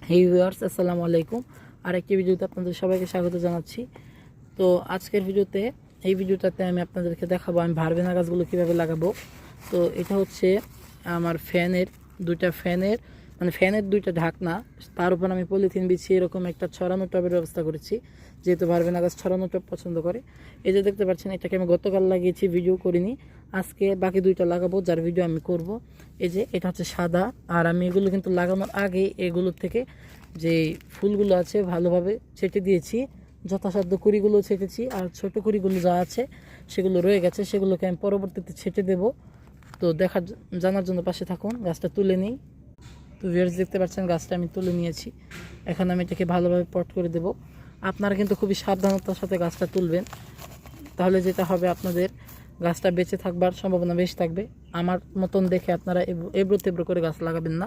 হেই viewers, আসসালামু আলাইকুম। আরেকটি ভিডিওতে আপনাদের সবাইকে স্বাগত জানাচ্ছি। তো আজকের ভিডিওটাতে আমি আপনাদেরকে দেখাবো আমি ভারবেনা গাছগুলো কীভাবে লাগাবো। তো এটা হচ্ছে আমার ফ্যানের দুইটা ঢাকনা, তার উপর আমি পলিথিন বিছিয়ে এরকম একটা ছড়ানো টবের ব্যবস্থা করেছি, যেহেতু ভারবেনা গাছ ছড়ানো টব পছন্দ করে। এই যে দেখতে পাচ্ছেন, এটাকে আমি গতকাল লাগিয়েছি, ভিডিও করিনি। আজকে বাকি দুইটা লাগাবো, যার ভিডিও আমি করব। এই যে এটা হচ্ছে সাদা, আর আমি এগুলো কিন্তু লাগানোর আগে এগুলোর থেকে যে ফুলগুলো আছে ভালোভাবে ছেটে দিয়েছি, যথাসাধ্য কুড়িগুলো ছেটেছি, আর ছোট কুড়িগুলো যা আছে সেগুলো রয়ে গেছে, সেগুলোকে আমি পরবর্তীতে ছেটে দেব। তো জানার জন্য পাশে থাকুন। গাছটা তুলে নিই। তো ভিউয়ার্স, দেখতে পাচ্ছেন গাছটা আমি তুলে নিয়েছি। এখন আমি এটাকে ভালোভাবে পট করে দেব। আপনারা কিন্তু খুবই সাবধানতার সাথে গাছটা তুলবেন, তাহলে যেটা হবে আপনাদের গাছটা বেঁচে থাকবার সম্ভাবনা বেশি থাকবে। আমার মতন দেখে আপনারা এবড়ো তেবড়ো করে গাছ লাগাবেন না।